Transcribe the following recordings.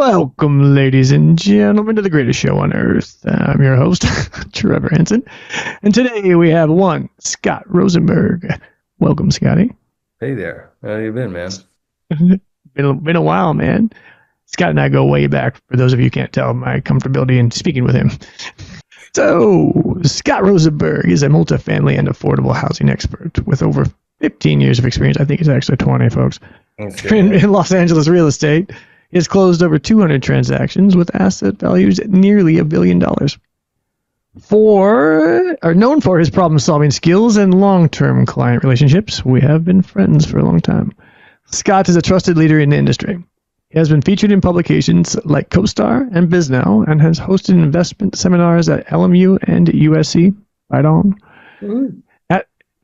Welcome, ladies and gentlemen, to the greatest show on earth. I'm your host, Trevor Henson, and today we have one Scott Rosenburg. Welcome, Scotty. Hey there. How you been, man? Been a while, man. Scott and I go way back. For those of you who can't tell, my comfortability in speaking with him. So, Scott Rosenburg is a multifamily and affordable housing expert with over 15 years of experience. I think it's actually 20, folks. In Los Angeles real estate. He has closed over 200 transactions with asset values at nearly $1 billion. Known for his problem-solving skills and long-term client relationships, we have been friends for a long time. Scott is a trusted leader in the industry. He has been featured in publications like CoStar and BizNow and has hosted investment seminars at LMU and USC. Right on. Mm-hmm.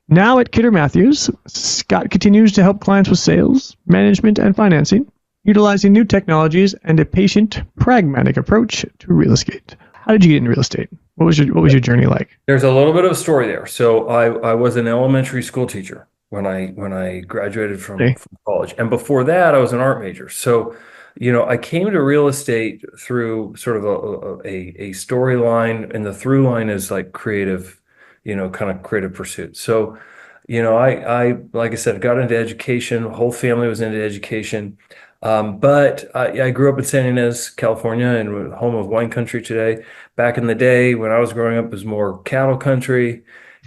Now at Kidder Matthews, Scott continues to help clients with sales, management, and financing, utilizing new technologies and a patient, pragmatic approach to real estate. How did you get into real estate? What was your journey like? There's a little bit of a story there. So I was an elementary school teacher when I graduated from college, and before that I was an art major. So I came to real estate through sort of a storyline, and the through line is like creative, kind of creative pursuits. So I like I said, got into education. The whole family was into education. But I grew up in San Ynez, California, and home of wine country today. Back in the day when I was growing up, it was more cattle country,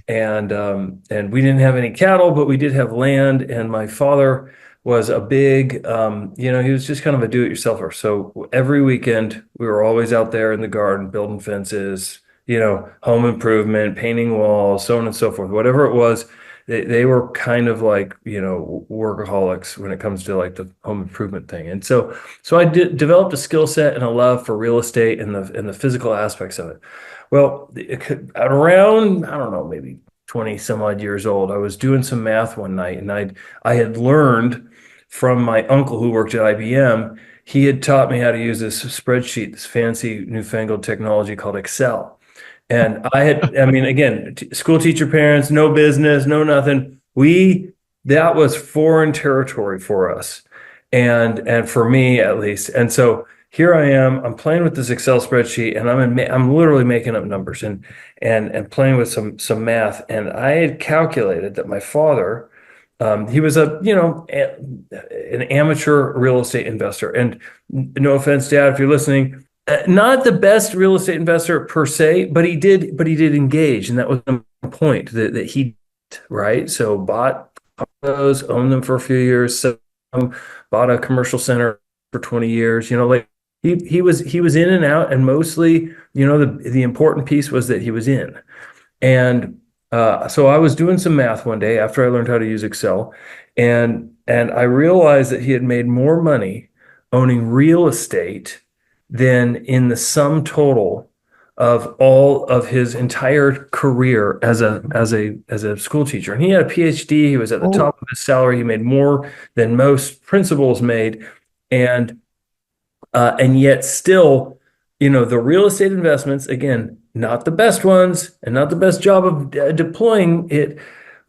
and we didn't have any cattle, but we did have land. And my father was a big, he was just kind of a do-it-yourselfer. So every weekend we were always out there in the garden building fences, home improvement, painting walls, so on and so forth. Whatever it was. They were kind of like, workaholics when it comes to like the home improvement thing. And so I developed a skill set and a love for real estate and the physical aspects of it. Well, at around, I don't know, maybe 20 some odd years old, I was doing some math one night, and I had learned from my uncle who worked at IBM. He had taught me how to use this spreadsheet, this fancy newfangled technology called Excel. And again, school teacher parents, no business, no nothing. That was foreign territory for us, and for me at least. And so here I am, I'm playing with this Excel spreadsheet, and I'm literally making up numbers and playing with some math. And I had calculated that my father, he was an amateur real estate investor. And no offense, Dad, if you're listening. Not the best real estate investor per se, but he did engage, and that was the point that he did, right? So bought those, owned them for a few years, bought a commercial center for 20 years. He was in and out, and mostly, the important piece was that he was in. And so I was doing some math one day after I learned how to use Excel, and I realized that he had made more money owning real estate than in the sum total of all of his entire career as a school teacher. And he had a PhD. He was at the top of his salary. He made more than most principals made, and yet still, the real estate investments, again, not the best ones and not the best job of deploying it,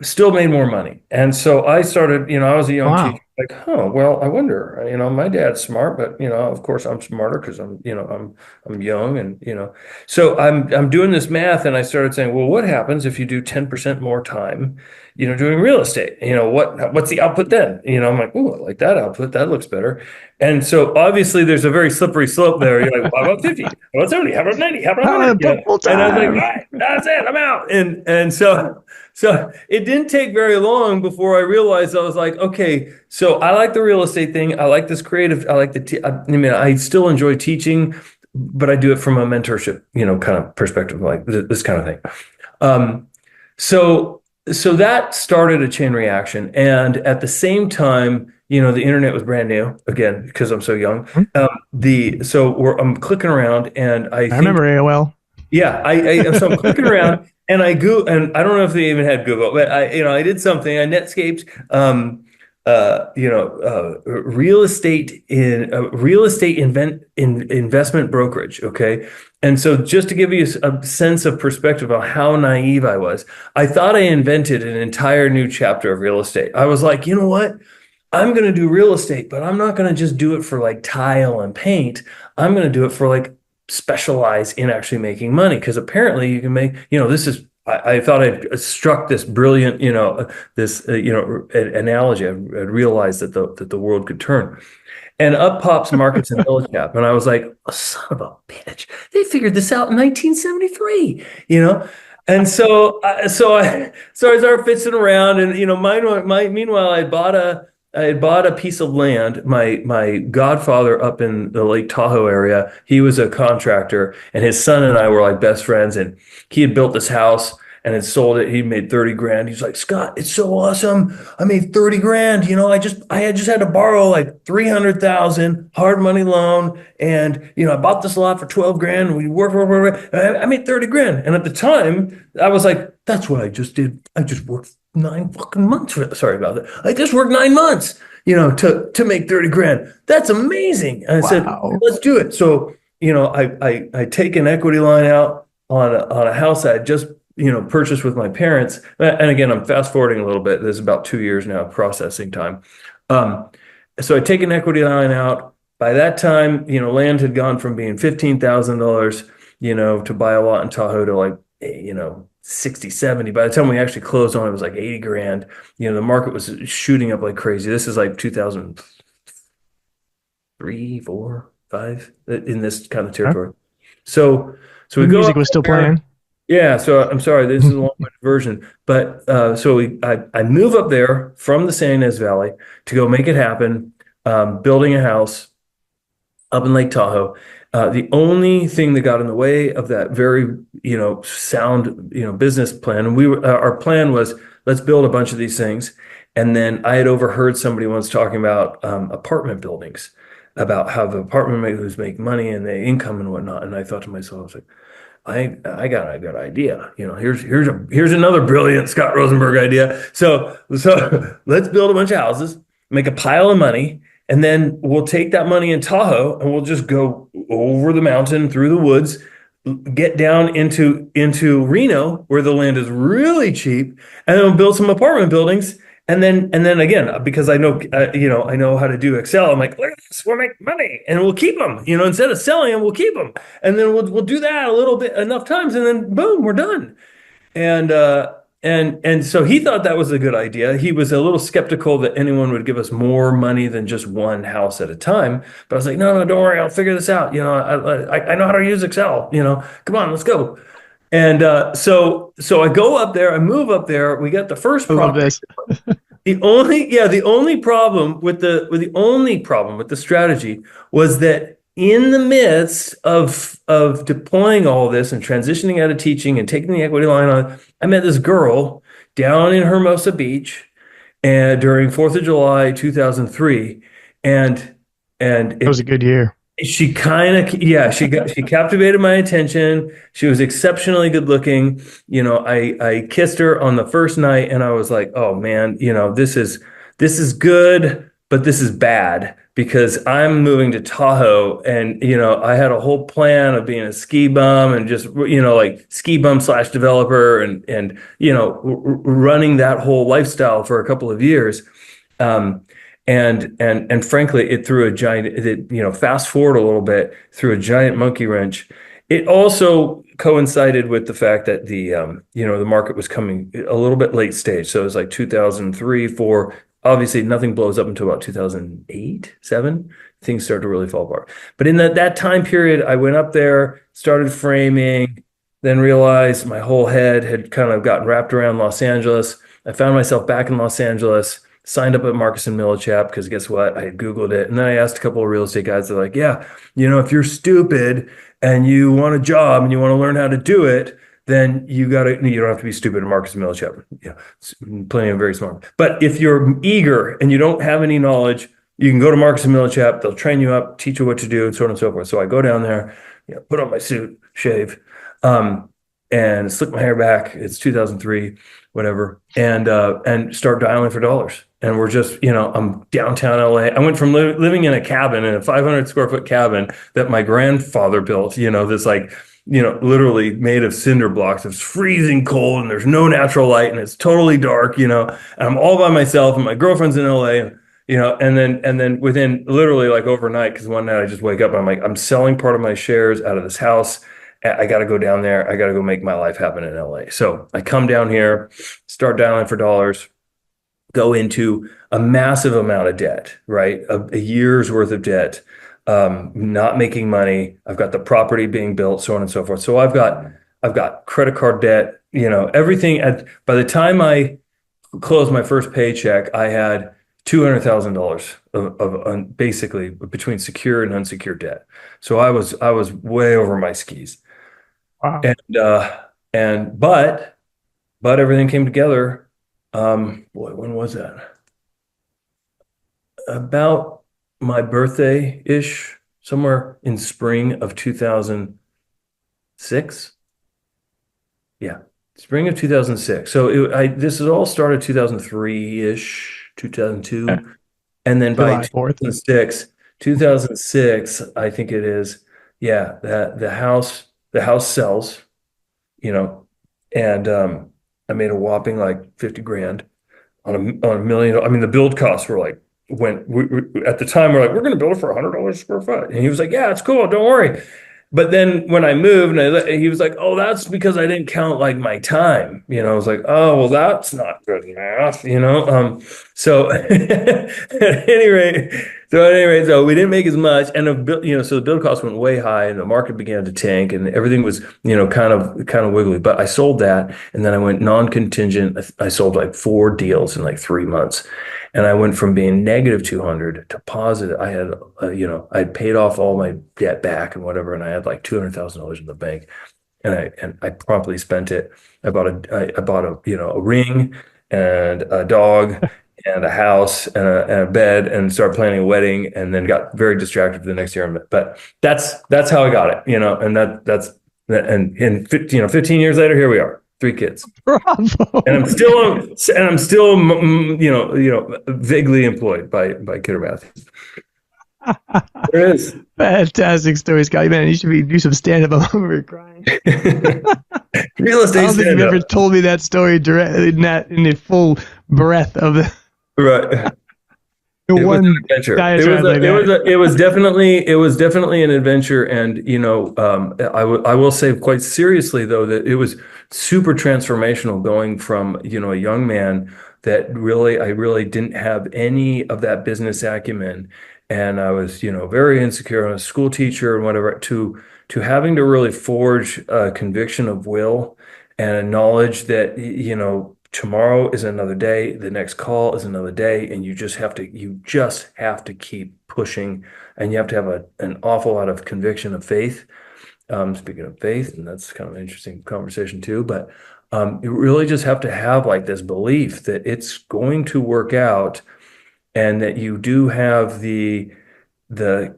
still made more money. And so I started, I was a young teacher. Like, well, I wonder, my dad's smart, but, of course I'm smarter because I'm young, and, so I'm doing this math, and I started saying, well, what happens if you do 10% more time, doing real estate? What's the output then? I'm like, oh, I like that output. That looks better. And so obviously there's a very slippery slope there. You're like, how about 50? How about 70? How about 90? How about 100? And I was like, all right, that's it. I'm out. And so it didn't take very long before I realized, I was like, okay, so I like the real estate thing. I like this creative. I like I still enjoy teaching, but I do it from a mentorship, kind of perspective, like this kind of thing. So that started a chain reaction. And at the same time, the internet was brand new, again, because I'm so young. I'm clicking around, and I remember AOL. Yeah, so I'm clicking around, and I don't know if they even had Google, but I did something. I Netscaped, real estate investment brokerage. Okay. And so just to give you a sense of perspective on how naive I was, I thought I invented an entire new chapter of real estate. I was like, you know what? I'm going to do real estate, but I'm not going to just do it for like tile and paint. I'm going to do it for like specialize in actually making money because apparently you can make, this is, I thought I struck this brilliant, this, analogy. I realized that the world could turn. And up pops Marcus and Millichap. And I was like, oh, son of a bitch. They figured this out in 1973, you know? And so I started fixing around and, meanwhile, I had bought a piece of land. My godfather up in the Lake Tahoe area, he was a contractor and his son and I were like best friends. And he had built this house and had sold it. He made 30 grand. He's like, Scott, it's so awesome. I made 30 grand. I had just had to borrow like 300,000 hard money loan. And, I bought this lot for 12 grand. We worked. I made 30 grand. And at the time I was like, that's what I just did. I just worked 9 fucking months. Sorry about that. I just worked 9 months, to make 30 grand. That's amazing. And I said, Wow. let's do it. So, I take an equity line out on a house I had just purchased with my parents. And again, I'm fast forwarding a little bit. This is about 2 years now of processing time. Um, so I take an equity line out. By that time, land had gone from being $15,000, to buy a lot in Tahoe to like, 60, 70. By the time we actually closed on it, was like 80 grand. The market was shooting up like crazy. This is like 2003, four, five in this kind of territory. So The we go music up was still there. playing. Yeah, so I'm sorry, this is a long version, but I move up there from the San Ynez Valley to go make it happen, building a house up in Lake Tahoe. The only thing that got in the way of that very, sound, business plan, and our plan was let's build a bunch of these things, and then I had overheard somebody once talking about apartment buildings, about how the apartment makers make money and the income and whatnot, and I thought to myself, I was like, I got a good idea. Here's another brilliant Scott Rosenburg idea. So let's build a bunch of houses, make a pile of money, and then we'll take that money in Tahoe and we'll just go over the mountain through the woods, get down into Reno where the land is really cheap, and then we'll build some apartment buildings. And then again, because I know, I know how to do Excel. I'm like, look at this, we'll make money and we'll keep them. Instead of selling them, we'll keep them, and then we'll do that a little bit enough times, and then boom, we're done. And so he thought that was a good idea. He was a little skeptical that anyone would give us more money than just one house at a time. But I was like, no, don't worry, I'll figure this out. I know how to use Excel. Come on, let's go. And so I go up there, I move up there. We got the first I love property. this. The only problem with the strategy was that in the midst of deploying all this and transitioning out of teaching and taking the equity line on, I met this girl down in Hermosa Beach and during 4th of July 2003, and It was a good year. she kind of, yeah, she captivated my attention. She was exceptionally good looking. I kissed her on the first night and I was like, oh man, this is good, but this is bad because I'm moving to Tahoe and, I had a whole plan of being a ski bum and just, like ski bum / developer and, running that whole lifestyle for a couple of years. And frankly, it threw a giant, fast forward a little bit, threw a giant monkey wrench. It also coincided with the fact that the market was coming a little bit late stage. So it was like 2003, four. Obviously, nothing blows up until about 2008, seven. Things start to really fall apart. But in that time period, I went up there, started framing, then realized my whole head had kind of gotten wrapped around Los Angeles. I found myself back in Los Angeles. Signed up at Marcus and Millichap because guess what? I had Googled it. And then I asked a couple of real estate guys. They're like, yeah, if you're stupid and you want a job and you want to learn how to do it, then you don't have to be stupid at Marcus and Millichap. Plenty of very smart. But if you're eager and you don't have any knowledge, you can go to Marcus and Millichap. They'll train you up, teach you what to do, and so on and so forth. So I go down there, put on my suit, shave, and slick my hair back. It's 2003, whatever, and start dialing for dollars. And we're just, I'm downtown LA. I went from living in a cabin, in a 500 square foot cabin that my grandfather built, this like, literally made of cinder blocks. It's freezing cold and there's no natural light and it's totally dark, and I'm all by myself and my girlfriend's in LA. and then within literally like overnight, because one night I just wake up and I'm like, I'm selling part of my shares out of this house. I got to go down there. I got to go make my life happen in LA. So I come down here, start dialing for dollars, go into a massive amount of debt, right? A year's worth of debt, not making money. I've got the property being built, so on and so forth. So I've got credit card debt, everything. By the time I closed my first paycheck, I had $200,000 of basically between secure and unsecured debt. So I was way over my skis. Wow. And everything came together. Boy, when was that? About my birthday-ish, somewhere in spring of 2006. Yeah, spring of 2006. So this has all started 2003-ish, 2002. And then by July 4th. 2006, I think it is, yeah, that the house sells, you know, and I made a whopping like 50 grand on a million. I mean, the build costs were like when at the time we're like, we're going to build it for $100 square foot, and he was like, yeah, it's cool, don't worry. But then when I moved, he was like, "Oh, that's because I didn't count like my time." I was like, "Oh, well, that's not good math." So at any rate, so we didn't make as much, and so the build cost went way high, and the market began to tank, and everything was, kind of wiggly. But I sold that, and then I went non-contingent. I sold like 4 deals in like 3 months. And I went from being negative 200 to positive. I had, I'd paid off all my debt back and whatever, and I had like $200,000 in the bank, and I promptly spent it. I bought a a ring and a dog and a house and a bed, and started planning a wedding, and then got very distracted for the next year. But that's how I got it, and and 15 years later, here we are, 3 kids. Bravo. And I'm still, vaguely employed by Kidder Matthews. There is. Fantastic story, Scott. Man, you should do some stand-up. I'm over here crying. Real I estate don't think you've ever stand-up. told me that story directly in the full breadth of the Right. It was an one adventure. diatribe like that. It was definitely an adventure. And, I will say quite seriously, though, that it was super transformational going from, a young man that I really didn't have any of that business acumen. And I was, very insecure. I was a school teacher and whatever, to having to really forge a conviction of will and a knowledge that, tomorrow is another day, the next call is another day, and you just have to keep pushing, and you have to have an awful lot of conviction of faith. Speaking of faith, and that's kind of an interesting conversation too, but you really just have to have like this belief that it's going to work out, and that you do have the the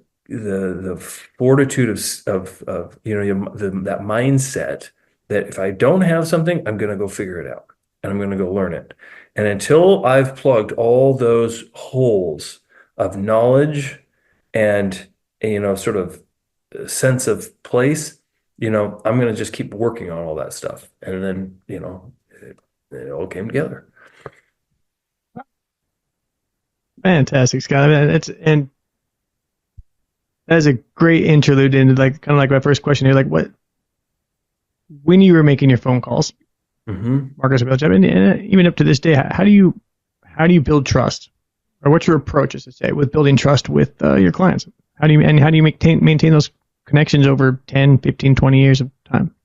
fortitude of that mindset that if I don't have something, I'm going to go figure it out, and I'm going to go learn it. And until I've plugged all those holes of knowledge and, sort of sense of place, I'm going to just keep working on all that stuff. And then, it all came together. Fantastic, Scott. I mean, that is a great interlude into like kind of like my first question here. Like, when you were making your phone calls, Marcus Build Job, and even up to this day, how do you build trust, or what's your approach, as to say, with building trust with your clients? How do you maintain those connections over 10, 15, 20 years of time?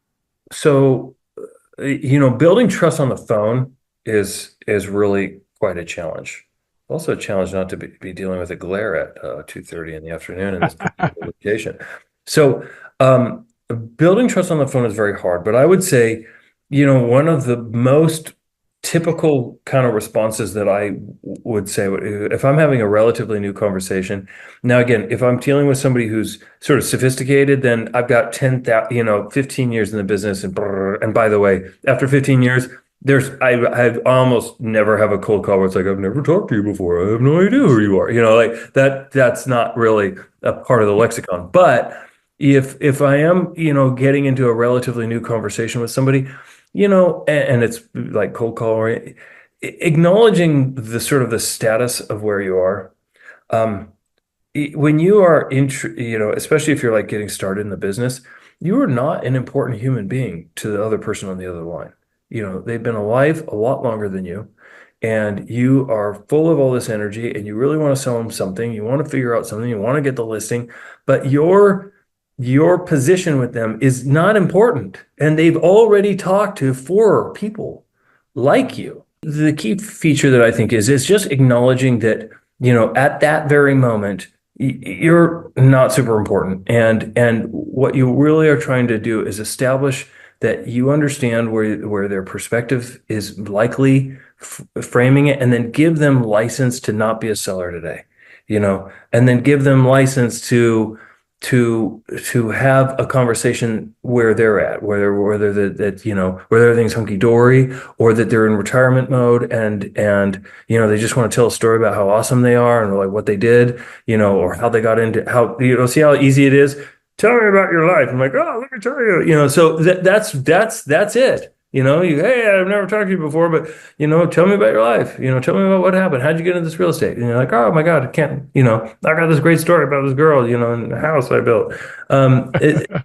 So, building trust on the phone is really quite a challenge. Also a challenge not to be dealing with a glare at 2:30 in the afternoon in this particular location. So, building trust on the phone is very hard, but I would say, one of the most typical kind of responses that I would say, if I'm having a relatively new conversation. Now, again, if I'm dealing with somebody who's sort of sophisticated, then I've got 15 years in the business, and by the way, after 15 years, I almost never have a cold call where it's like, I've never talked to you before, I have no idea who you are. Like that's not really a part of the lexicon. But if I am, getting into a relatively new conversation with somebody, and it's like cold call, acknowledging the sort of the status of where you are, Um, when you are especially if you're like getting started in the business, you are not an important human being to the other person on the other line. They've been alive a lot longer than you, and you are full of all this energy, and you really want to sell them something. You want to figure out something. You want to get the listing, but your position with them is not important, and they've already talked to four people like you. The key feature that I think is just acknowledging that, at that very moment, you're not super important. And what you really are trying to do is establish that you understand where their perspective is likely framing it, and then give them license to not be a seller today, and then give them license to have a conversation where they're at, whether whether everything's hunky dory, or that they're in retirement mode, and they just want to tell a story about how awesome they are and like what they did, or how they got into how see how easy it is. Tell me about your life. I'm like, oh, let me tell you. So that's it. Hey, I've never talked to you before, but tell me about your life. Tell me about what happened. How'd you get into this real estate? And you're like, oh my God, I can't. I got this great story about this girl. In the house I built.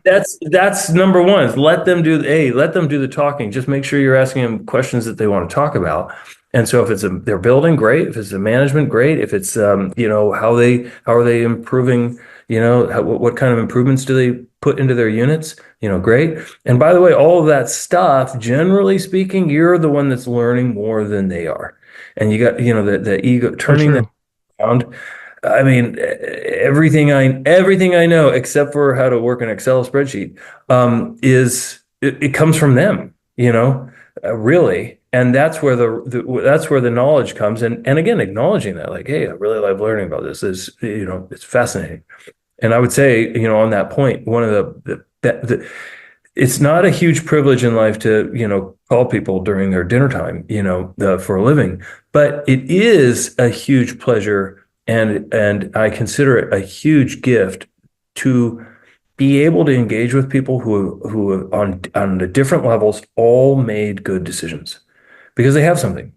That's number one. Is let them do the talking. Just make sure you're asking them questions that they want to talk about. And so if it's their building, great. If it's the management, great. If it's how are they improving? What kind of improvements do they put into their units? Great. And by the way, all of that stuff, generally speaking, you're the one that's learning more than they are. And you got, the ego turning that around. I mean, everything I know, except for how to work an Excel spreadsheet, it comes from them, really. And that's where that's where the knowledge comes. And again, acknowledging that, like, hey, I really love learning about this. It's fascinating. And I would say, on that point, one of it's not a huge privilege in life to, call people during their dinner time, for a living, but it is a huge pleasure. And I consider it a huge gift to be able to engage with people who on the different levels all made good decisions because they have something,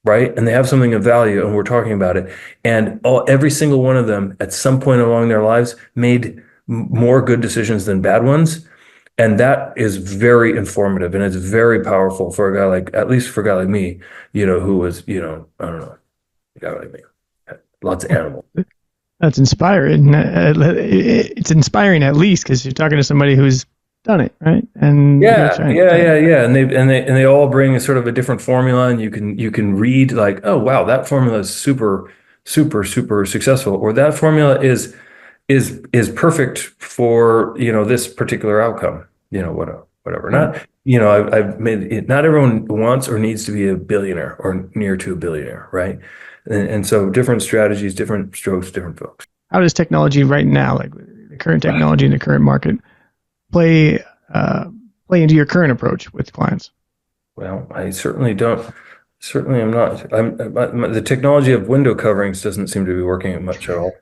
right? And they have something of value, and we're talking about it. And every single one of them, at some point along their lives, made more good decisions than bad ones. And that is very informative, and it's very powerful for a guy at least for a guy like me, who was, I don't know, a guy like me, lots of animals. That's inspiring. It's inspiring at least because you're talking to somebody who's done it, right? And yeah. And they all bring a sort of a different formula, and you can read like, oh wow, that formula is super, super, super successful, or that formula is perfect for this particular outcome. Whatever. Not I've made it. Not everyone wants or needs to be a billionaire or near to a billionaire, right? And so different strategies, different strokes, different folks. How does technology right now, like the current technology in the current market, play into your current approach with clients? Well, I certainly don't. Certainly, I'm not. The technology of window coverings doesn't seem to be working much at all.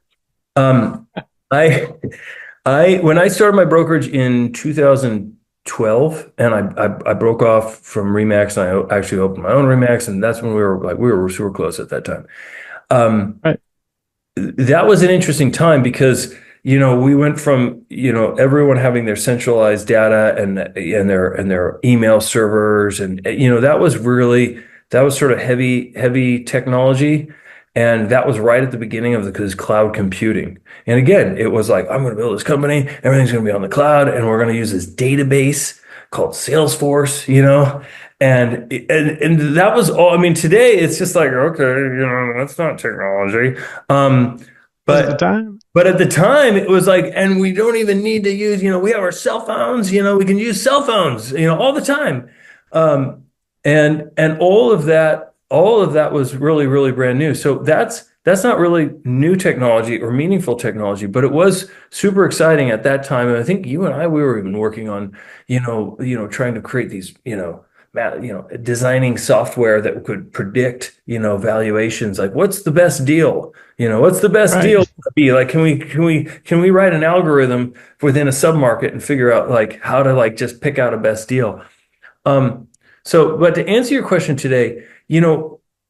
I when I started my brokerage in 2012, and I broke off from Remax, and I actually opened my own Remax, and that's when we were super close at that time. Right. That was an interesting time because we went from everyone having their centralized data and their email servers, and that was sort of heavy technology. And that was right at the beginning of this cloud computing. And again, it was like, I'm going to build this company, everything's going to be on the cloud, and we're going to use this database called Salesforce, and that was all. I mean, today it's just like, okay, that's not technology. But at the time, it was like, and we don't even need to use, we have our cell phones, we can use cell phones, all the time. And all of that was really, really brand new. So that's not really new technology or meaningful technology, but it was super exciting at that time. And I think you and I, we were even working on, trying to create these, designing software that could predict, valuations. Like, what's the best deal? What's the best deal to be? Like, can we write an algorithm within a submarket and figure out like how to like just pick out a best deal? But to answer your question today,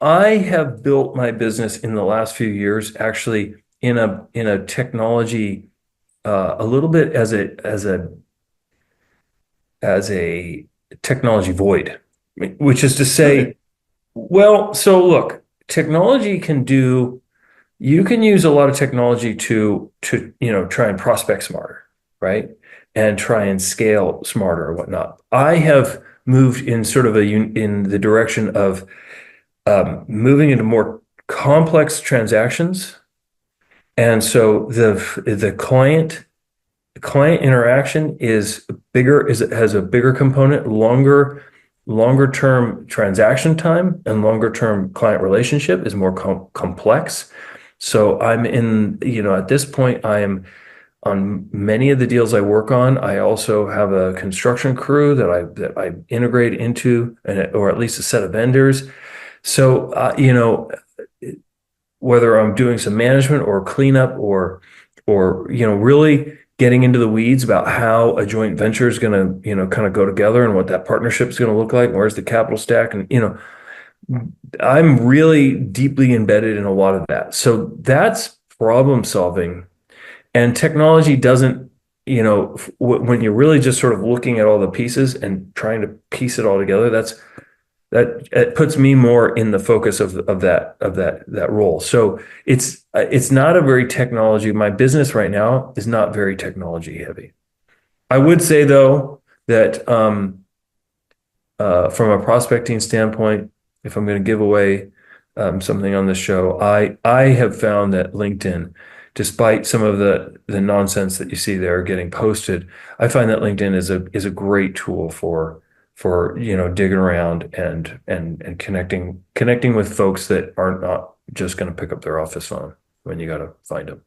I have built my business in the last few years actually in a technology a little bit as a technology void, which is to Really? say, well, so look, technology can do, you can use a lot of technology to try and prospect smarter, right? And try and scale smarter or whatnot. I have moved in sort of in the direction of moving into more complex transactions. And so the client interaction is bigger, has a bigger component, longer term transaction time and longer term client relationship is more complex. So I'm at this point, I am on many of the deals I work on. I also have a construction crew that I integrate into, or at least a set of vendors. So, whether I'm doing some management or cleanup or really getting into the weeds about how a joint venture is going to, kind of go together and what that partnership is going to look like, and where's the capital stack, and I'm really deeply embedded in a lot of that. So that's problem solving, and technology doesn't, when you're really just sort of looking at all the pieces and trying to piece it all together, that it puts me more in the focus of that role. So it's not a very technology. My business right now is not very technology heavy. I would say though that from a prospecting standpoint, if I'm going to give away something on this show, I have found that LinkedIn, despite some of the nonsense that you see there getting posted, I find that LinkedIn is a great tool for digging around and connecting with folks that are not just going to pick up their office phone when you got to find them.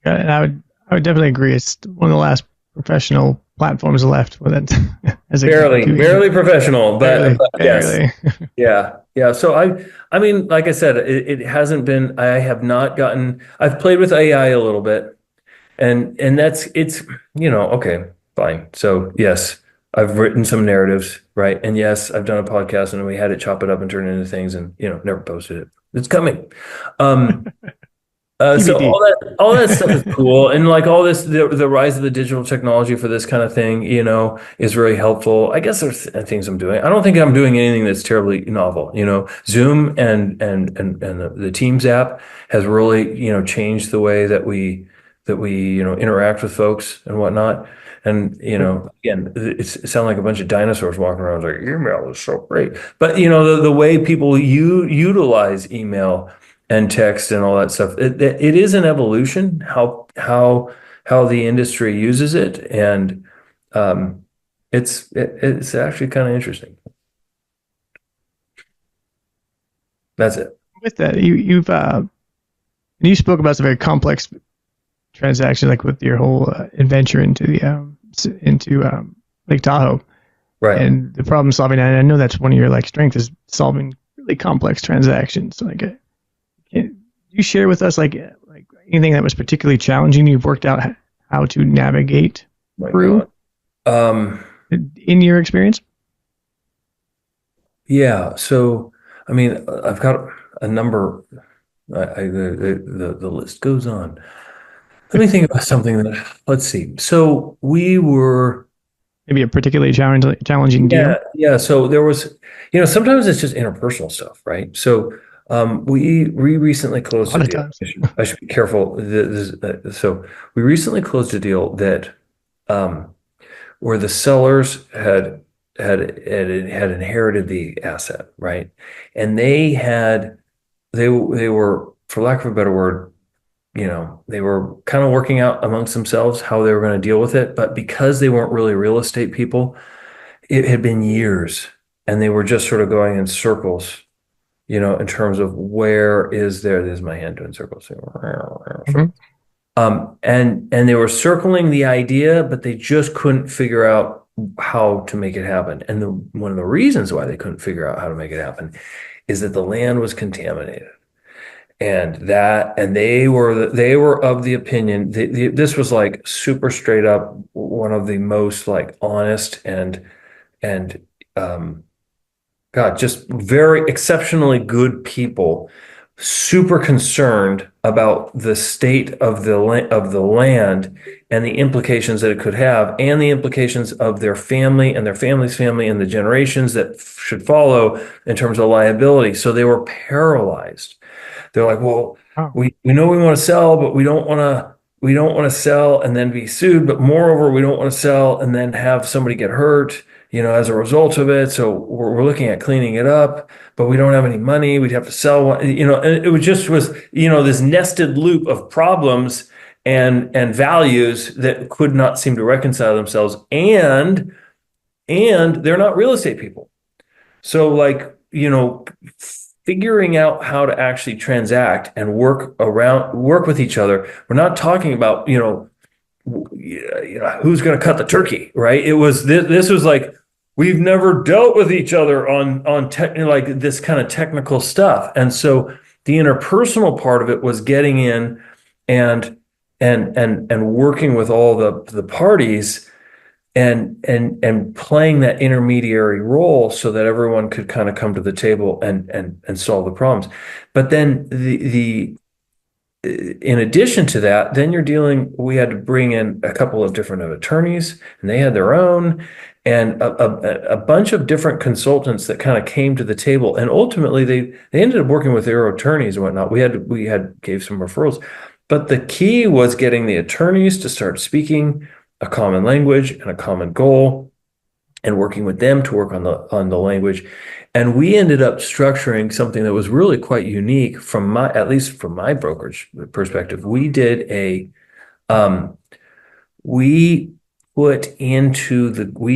Yeah, and I would definitely agree. It's one of the last professional platforms left with it as a Barely professional, but, barely, but yes, barely. yeah. So I mean, like I said, it hasn't been. I have not gotten. I've played with AI a little bit, and it's okay, fine. So yes, I've written some narratives, right? And yes, I've done a podcast, and we had it chop it up and turn it into things, and never posted it. It's coming. Um, so TBD. all that stuff is cool, and like all this, the rise of the digital technology for this kind of thing, is really helpful. I guess there's things I'm doing. I don't think I'm doing anything that's terribly novel. Zoom and the Teams app has really changed the way that we interact with folks and whatnot. And again, it sounds like a bunch of dinosaurs walking around like email is so great, but the way people utilize email and text and all that stuff. It is an evolution how the industry uses it, and it's actually kind of interesting. That's it. With that, you spoke about some very complex transactions, like with your whole adventure into the into Lake Tahoe Right. and the problem solving. And I know that's one of your strengths is solving really complex transactions. Can you share with us like anything that was particularly challenging you've worked out how to navigate My through God. in your experience? Yeah. So, I mean, I've got a number. The list goes on. Let me think about something let's see. So we were. Maybe a particularly challenging Yeah, deal. yeah. So there was, sometimes it's just interpersonal stuff, right? So we recently A closed lot a of deal. times. I should be careful. So we recently closed a deal that um, where the sellers had inherited the asset, right? And they were, for lack of a better word, they were kind of working out amongst themselves how they were going to deal with it. But because they weren't really real estate people, it had been years and they were just sort of going in circles, in terms of there's my hand doing circles. Mhm. And they were circling the idea, but they just couldn't figure out how to make it happen. And one of the reasons why they couldn't figure out how to make it happen is that the land was contaminated. And they were of the opinion this was like super straight up one of the most like honest and God, just very exceptionally good people. super concerned about the state of the land and the implications that it could have, and the implications of their family and their family's family and the generations that should follow in terms of liability. So they were paralyzed. They're like, well, Oh, we know we want to sell, but we don't want to sell and then be sued. But moreover, we don't want to sell and then have somebody get hurt, as a result of it. So we're looking at cleaning it up, but we don't have any money. We'd have to sell one, and it was this nested loop of problems and values that could not seem to reconcile themselves. And they're not real estate people. So like, figuring out how to actually transact and work with each other. We're not talking about, who's going to cut the turkey, right? It was this was like, we've never dealt with each other on like this kind of technical stuff. And so the interpersonal part of it was getting in and working with all the parties and playing that intermediary role so that everyone could kind of come to the table and solve the problems. But then the in addition to that, then we had to bring in a couple of different attorneys, and they had their own, and a bunch of different consultants that kind of came to the table. And ultimately they ended up working with their attorneys and whatnot. Gave some referrals, but the key was getting the attorneys to start speaking a common language and a common goal, and working with them to work on the language. And we ended up structuring something that was really quite unique at least from my brokerage perspective. We did we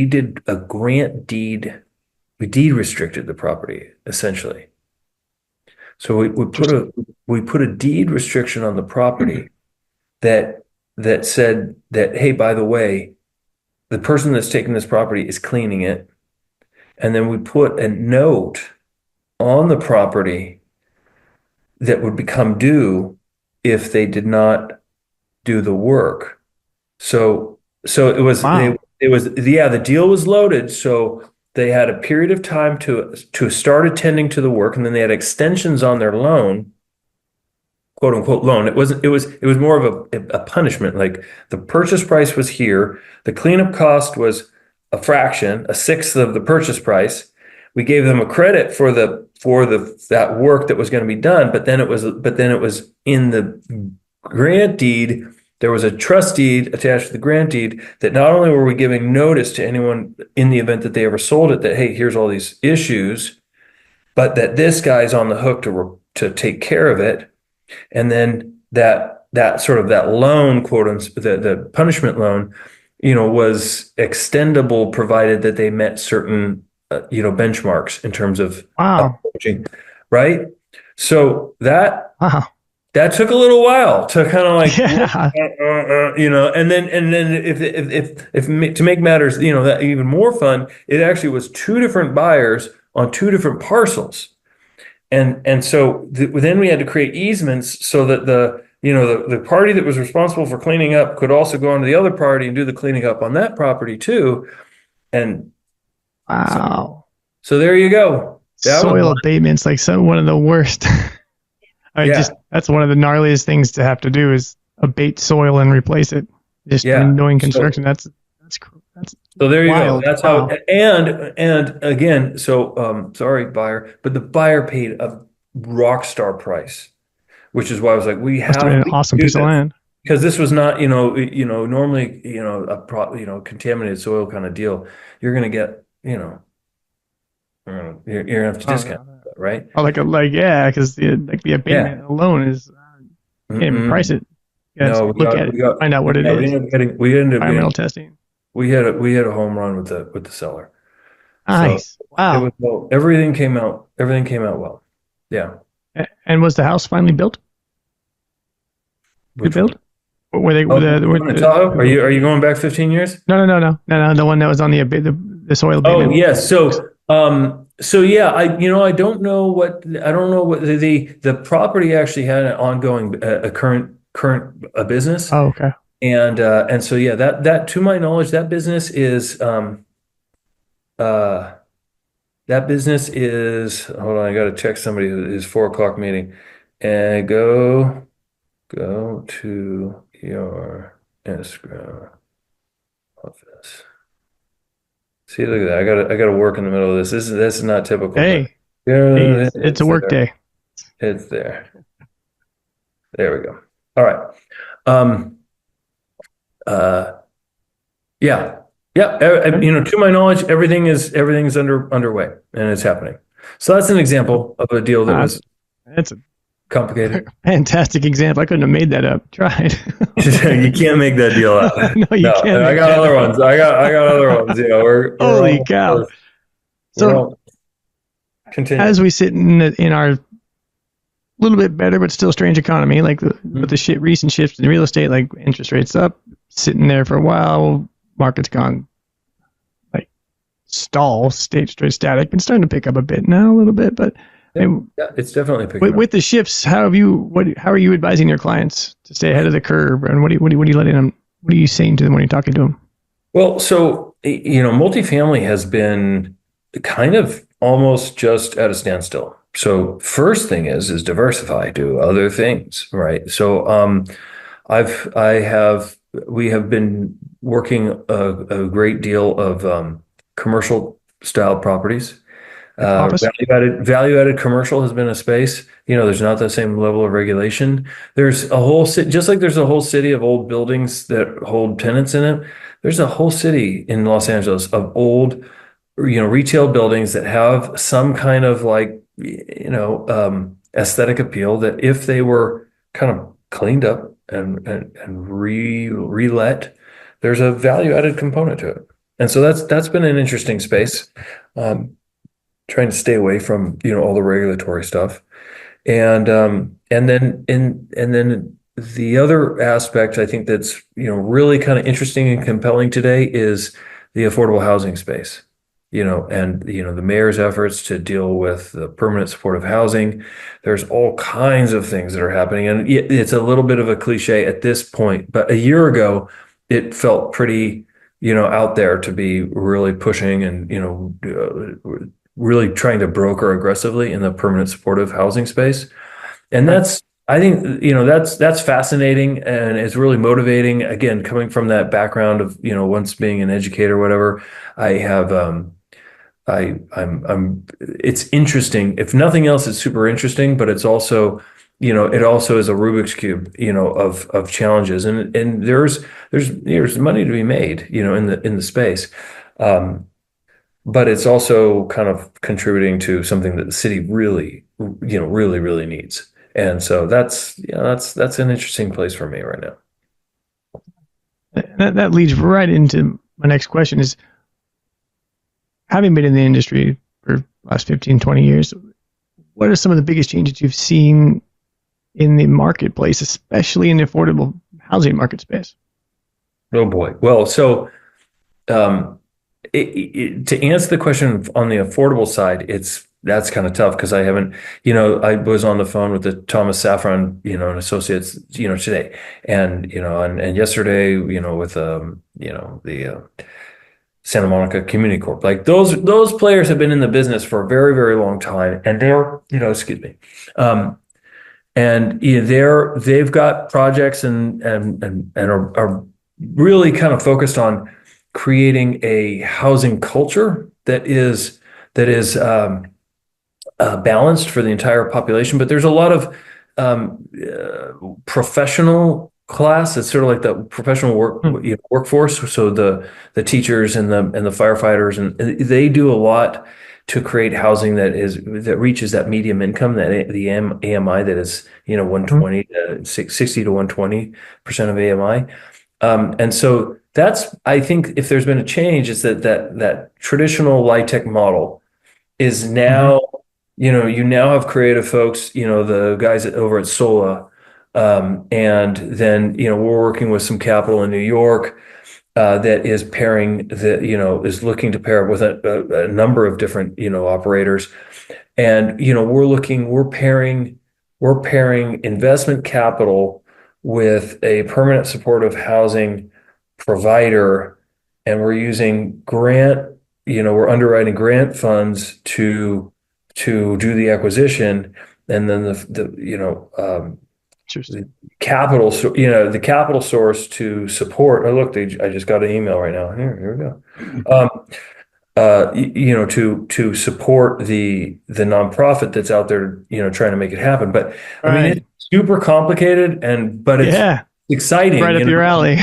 did a grant deed. We deed restricted the property essentially. So we put a deed restriction on the property that said that, hey, by the way, the person that's taking this property is cleaning it. And then we put a note on the property that would become due if they did not do the work. So it was, wow. the deal was loaded. So they had a period of time to start attending to the work, and then they had extensions on their loan, quote unquote loan. It was more of a punishment. Like, the purchase price was here. The cleanup cost was a sixth of the purchase price. We gave them a credit for that work that was going to be done, but then it was in the grant deed. There was a trust deed attached to the grant deed that not only were we giving notice to anyone in the event that they ever sold it that, hey, here's all these issues, but that this guy's on the hook to take care of it. And then that loan, the punishment loan, was extendable provided that they met certain, benchmarks in terms of Wow. approaching, right? So that Wow. took a little while to kind of like, Yeah. and then if to make matters, that even more fun, it actually was two different buyers on two different parcels. And so then we had to create easements so that the party that was responsible for cleaning up could also go on to the other party and do the cleaning up on that property too. And Wow. so there you go. Soil abatement's like one of the worst. That's one of the gnarliest things to have to do is abate soil and replace it. Just doing construction. That's so there you wild. go. That's wow. how. And again, so sorry, buyer, but the buyer paid a rock star price, which is why I was like, we Must have been an awesome piece of land. Because this was not, normally, a contaminated soil kind of deal. You're going to get, you're going to have to discount that, right? Oh, because the abatement alone is you can't even price it. You No, look at it, find out what it is. Environmental testing. We had a home run with the seller. Nice. So wow. Everything came out well. Yeah. And was the house finally built? Built? Were they? Are you going back 15 years? No. The one that was on the soil abatement. Oh yes. So yeah, I don't know what the property actually had an ongoing a current business. Oh, okay. And so yeah, that to my knowledge, that business is hold on, I got to check somebody his 4 o'clock meeting, and go to your Instagram office. See, look at that. I gotta work in the middle of this. This is not typical, but Hey, hey, yeah, it's a it's work there. day. It's there. There we go. All right. Um, uh, yeah, yeah. Okay. To my knowledge, everything's underway and it's happening. So that's an example of a deal that Uh, was that's a complicated. fantastic example. I couldn't have made that up. Tried. You can't make that deal up. No, you No, can't and I make got that other up. ones. I got other ones. We're Holy almost cow. close. We're So all continue. as we sit in our little bit better but still strange economy, like with the recent shifts in real estate, like interest rates up, sitting there for a while, market's gone like stayed straight static, been starting to pick up a bit now, a little bit, but I Yeah, mean, yeah, it's definitely picking with up. the shifts, how are you advising your clients to stay ahead of the curve, and what are you letting them? What are you saying to them when you're talking to them? Well, so multifamily has been kind of almost just at a standstill. So first thing is diversify, do other things, right? So I have we have been working a great deal of commercial style properties. Like office? Value added commercial has been a space. There's not the same level of regulation. There's a whole city, just like there's a whole city of old buildings that hold tenants in it. There's a whole city in Los Angeles of old, retail buildings that have some kind of like, aesthetic appeal that if they were kind of cleaned up and relet, there's a value added component to it. And so that's been an interesting space. Um, Trying to stay away from all the regulatory stuff, and then the other aspect I think that's really kind of interesting and compelling today is the affordable housing space. And the mayor's efforts to deal with the permanent supportive housing. There's all kinds of things that are happening, and it's a little bit of a cliche at this point, but a year ago it felt pretty out there to be really pushing and really trying to broker aggressively in the permanent supportive housing space. And Right. I think, that's fascinating and it's really motivating. Again, coming from that background of, once being an educator, or whatever, I have, it's interesting. If nothing else, it's super interesting, but it's also, it also is a Rubik's cube, of challenges. And there's money to be made, in the space. Um, but it's also kind of contributing to something that the city really, really, really needs. And so that's an interesting place for me right now. That leads right into my next question is, having been in the industry for the last 15, 20 years, what are some of the biggest changes you've seen in the marketplace, especially in the affordable housing market space? Oh boy. Well, so um, to answer the question on the affordable side, that's kind of tough because I haven't, I was on the phone with the Thomas Saffron, and Associates, today, and yesterday, with the Santa Monica Community Corp. Like those players have been in the business for a very, very long time, and they're, excuse me, um, and they've got projects and are really kind of focused on creating a housing culture that is balanced for the entire population. But there's a lot of professional class. It's sort of like the professional Hmm. workforce. So the teachers and the firefighters, and they do a lot to create housing that reaches that medium income, that the AMI that is 120 to 60 to 120% of AMI. And so that's, I think, if there's been a change, is that traditional LIHTC model is Hmm. now, you now have creative folks, the guys over at Sola, and then, we're working with some capital in New York, that is pairing is looking to pair with a number of different, operators. And, we're pairing investment capital with a permanent supportive housing provider, and we're underwriting grant funds to do the acquisition. and then the Interesting. capital, the capital source to support. Oh, look, I just got an email right now. Here we go. To support the nonprofit that's out there, trying to make it happen. But I mean, it's Right. super complicated, but it's Yeah. exciting, Right up your alley.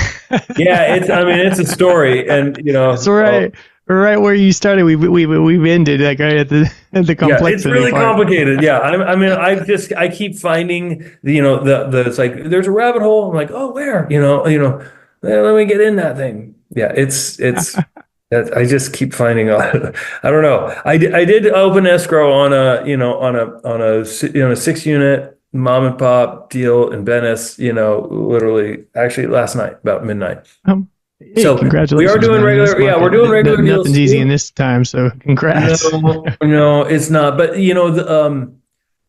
Yeah, I mean, it's a story, and That's right. Right where you started. We've ended like right at the yeah, it's complexity really part. complicated. Yeah, I mean, I keep finding the it's like there's a rabbit hole. I'm like, oh, where? Let me get in that thing. Yeah, it's that I just keep finding I don't know. I did open escrow on a 6 unit mom and pop deal in Venice. Literally, actually last night about midnight. Hey, So we are congratulations, doing man. In this regular. Yeah, we're market, doing regular deals nothing's easy in too. this time. So congrats. No, it's not. But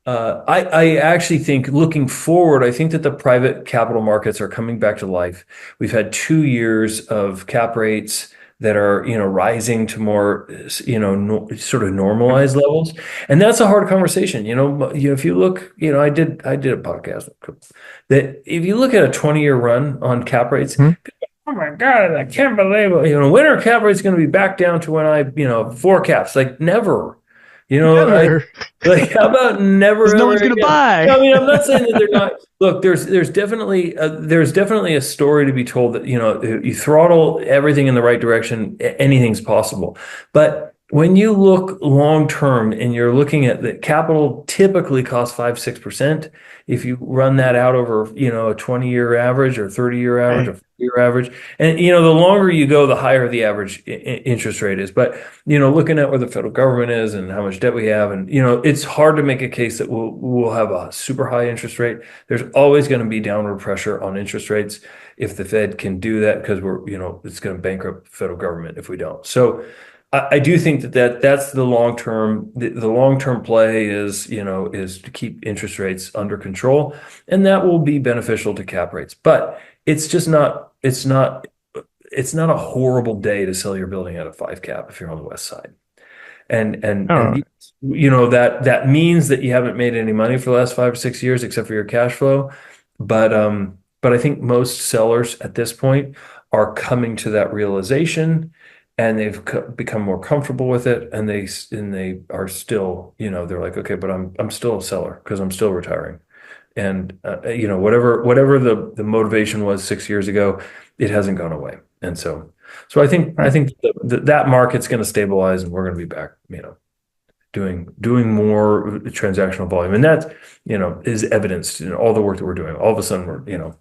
I actually think looking forward, I think that the private capital markets are coming back to life. We've had 2 years of cap rates that are, rising to more, no, sort of normalized levels, and that's a hard conversation. If you look, I did a podcast that if you look at a 20-year run on cap rates. Hmm? Oh my God, I can't believe it. When are cap rates going to be back down to when four caps? Like never. Never. How about never Because no ever one's gonna again? buy. No, I mean, I'm not saying that they're not. Look, there's definitely a story to be told that you throttle everything in the right direction, anything's possible. But when you look long term and you're looking at the capital typically costs 5-6%. If you run that out over a 20-year average or 30-year average or Right. 40-year average, and the longer you go, the higher the average interest rate is. But looking at where the federal government is and how much debt we have, and it's hard to make a case that we'll have a super high interest rate. There's always going to be downward pressure on interest rates if the Fed can do that, because it's going to bankrupt the federal government if we don't. So I do think that's the long term. The long term play is to keep interest rates under control, and that will be beneficial to cap rates. But it's just not. It's not a horrible day to sell your building at a 5 cap if you're on the west side. Oh, And that means that you haven't made any money for the last 5 or 6 years except for your cash flow. But I think most sellers at this point are coming to that realization, and they've become more comfortable with it, and they are still, they're like, okay, but I'm still a seller because I'm still retiring. And whatever the motivation was 6 years ago, it hasn't gone away. And so I right. think that market's going to stabilize, and we're going to be back, doing more transactional volume, and that is evidenced in all the work that we're doing. All of a sudden, we're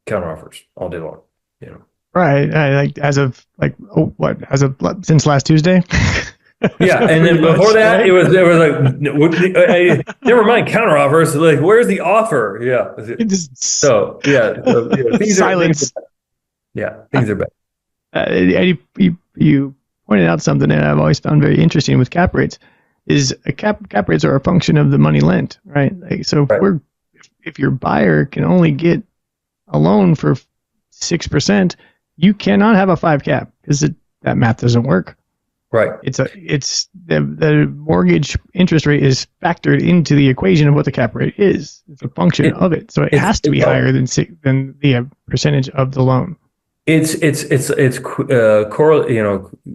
counter offers all day long. You know. Right. Like as of since last Tuesday. Yeah, and then Pretty before much, that, right? it was like, never mind counter offers. Like, where's the offer? Yeah. It just So silence. things are bad. And you pointed out something that I've always found very interesting with cap rates is cap rates are a function of the money lent, right? Like, so Right. if your buyer can only get a loan for 6%, you cannot have a 5 cap because that math doesn't work. Right. It's the mortgage interest rate is factored into the equation of what the cap rate is. It's a function of it, so it has to be higher than the percentage of the loan.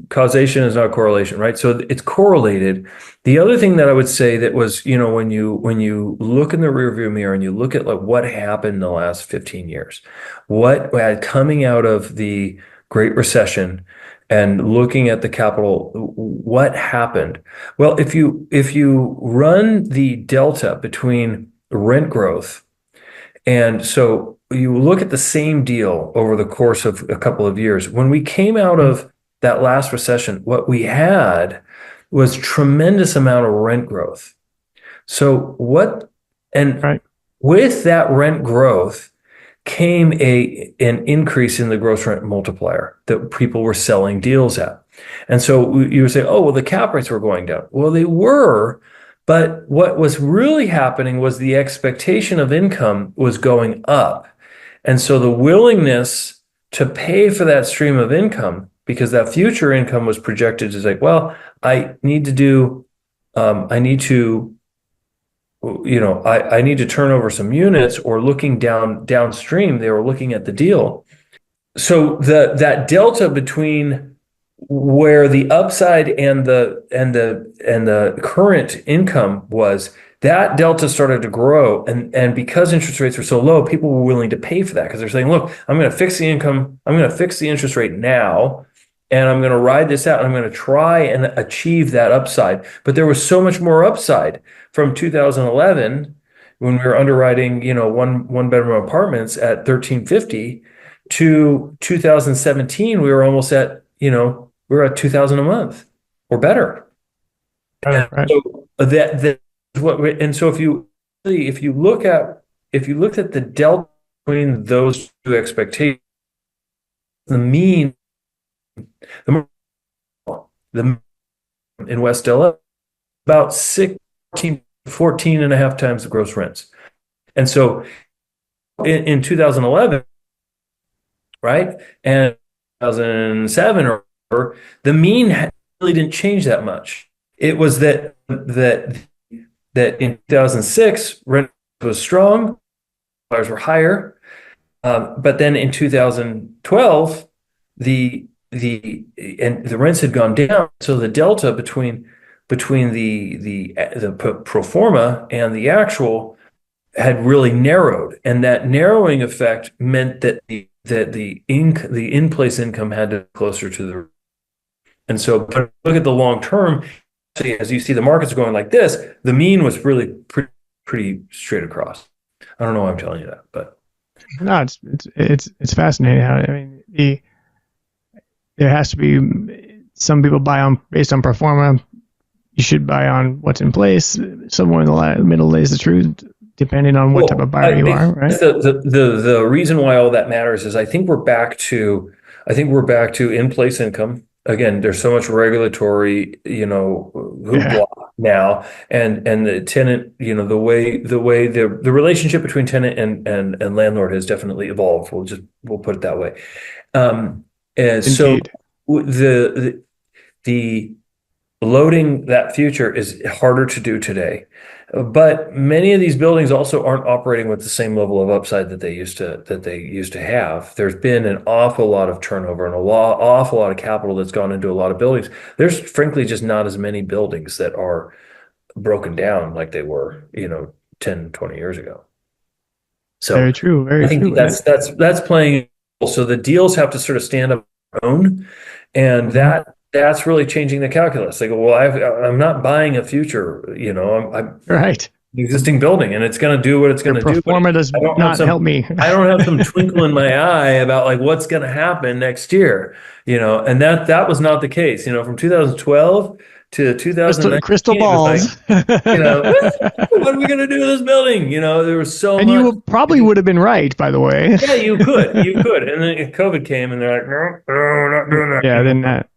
Causation is not correlation, right? So it's correlated. The other thing that I would say that was, when you look in the rearview mirror and you look at like what happened in the last 15 years, what coming out of the Great Recession and looking at the capital, what happened? Well, if you run the delta between rent growth, and so you look at the same deal over the course of a couple of years. When we came out of that last recession, what we had was tremendous amount of rent growth. And Right. with that rent growth came an increase in the gross rent multiplier that people were selling deals at. And so you would say, oh, well, the cap rates were going down. Well, they were, but what was really happening was the expectation of income was going up. And so the willingness to pay for that stream of income, because that future income was projected as like, well, I need to I need to turn over some units, or looking downstream, they were looking at the deal. So that delta between where the upside and the current income was, that delta started to grow, and because interest rates were so low, people were willing to pay for that, because they're saying, look, I'm going to fix the income, I'm going to fix the interest rate now, and I'm going to ride this out, and I'm going to try and achieve that upside. But there was so much more upside from 2011, when we were underwriting, one bedroom apartments at 1350, to 2017, we were almost at, we were at 2000 a month or better. And Right. so that is and so if you looked at the delta between those two expectations, the mean, the, the in West LA, about 14 and a half times the gross rents. And so in 2011, right, and 2007, or the mean really didn't change that much. It was that in 2006, rent was strong, dollars were higher, but then in 2012, the rents had gone down, so the delta between the pro forma and the actual had really narrowed, and that narrowing effect meant that the in-place income had to be closer to the. And so, but look at the long term. As you see, the markets are going like this. The mean was really pretty straight across. I don't know why I'm telling you that, but No, it's fascinating how, I mean, there has to be, some people buy on based on pro forma. You should buy on what's in place. Somewhere in the middle lays the truth, depending on what type of buyer you are, right? The reason why all that matters is I think we're back to in place income. Again, there's so much regulatory, hoopla now, and the tenant, the relationship between tenant and landlord has definitely evolved. We'll put it that way. And so Indeed. the loading that future is harder to do today. But many of these buildings also aren't operating with the same level of upside that they used to have. There's been an awful lot of turnover and awful lot of capital that's gone into a lot of buildings. There's frankly just not as many buildings that are broken down like they were, 10, 20 years ago. So Very true. Very I think true. that's playing. So the deals have to sort of stand up on their own, and that's really changing the calculus. They go, well, I'm not buying a future, I'm Right. an existing building, and it's going to do what it's going Your to do. But performer does not help me. I don't have some twinkle in my eye about like what's going to happen next year, and that was not the case. From 2012 to 2019, crystal balls. It was like, what are we going to do with this building? There was so And much. you probably would have been right, by the way. Yeah, you could, and then COVID came, and they're like, no, we're not doing that. Yeah, then that.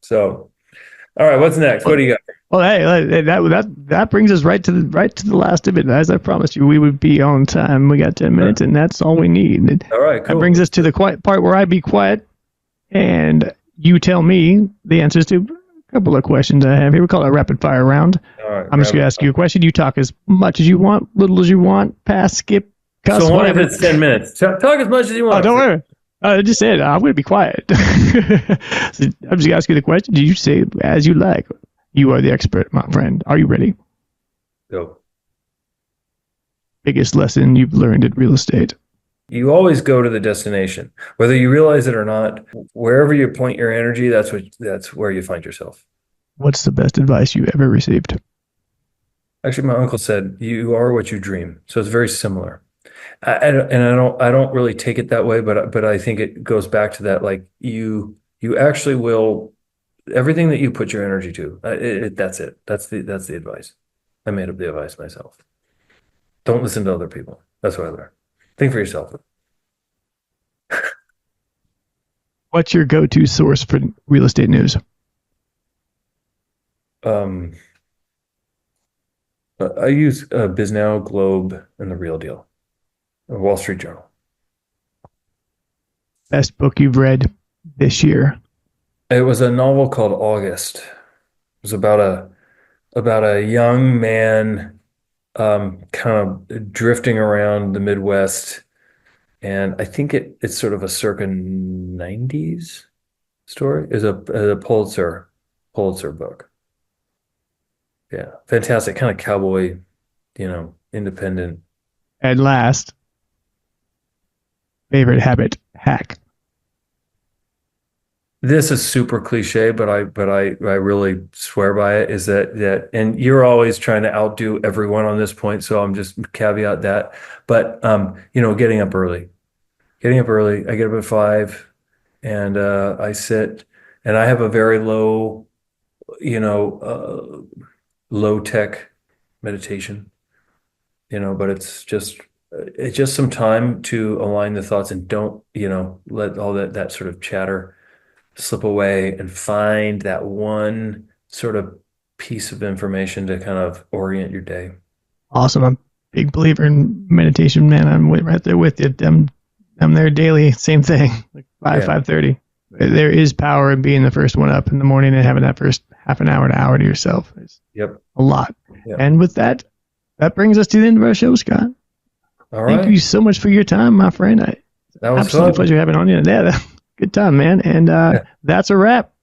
So, all right, what's next? What do you got? Well, hey, that brings us right to the last of it. As I promised you, we would be on time. We got 10 minutes, and that's all we need. All right, cool. That brings us to the quiet part where I be quiet, and you tell me the answers to a couple of questions I have here. We call it a rapid fire round. All right, I'm just going to ask you a question. You talk as much as you want, little as you want, pass, skip, cuss, so whatever. If it's 10 minutes. Talk as much as you want. Oh, don't worry. I just said I'm going to be quiet. So I'm just going to ask you the question. You say as you like. You are the expert, my friend. Are you ready? Go. Biggest lesson you've learned in real estate? You always go to the destination, whether you realize it or not. Wherever you point your energy, that's where you find yourself. What's the best advice you ever received? Actually, my uncle said, "You are what you dream." So it's very similar. I don't really take it that way, but I think it goes back to that. Like you actually will. Everything that you put your energy to, that's it. That's the advice. I made up the advice myself. Don't listen to other people. That's what I learned. Think for yourself. What's your go-to source for real estate news? I use BizNow, Globe, and The Real Deal, Wall Street Journal. Best book you've read this year? It was a novel called August. It was about a young man kind of drifting around the Midwest. And I think it's sort of a circa 90s story. Is a Pulitzer book. Yeah, fantastic. Kind of cowboy, independent. At last, favorite habit hack. This is super cliche, but I really swear by it, is that and you're always trying to outdo everyone on this point, so I'm just caveat that. But getting up early. Getting up early. I get up at 5 and I sit, and I have a very you know, low tech meditation, but it's just some time to align the thoughts and don't, let all that sort of chatter slip away, and find that one sort of piece of information to kind of orient your day. Awesome. I'm a big believer in meditation, man. Right there with you. I'm there daily. Same thing. Like Yeah. 5:30. There is power in being the first one up in the morning and having that first half an hour to hour to yourself. It's Yep. a lot. Yep. And with that, that brings us to the end of our show, Scott. All Thank you right. so much for your time, my friend. That was Absolute fun. pleasure having on you. Yeah, good time, man. And Yeah. that's a wrap.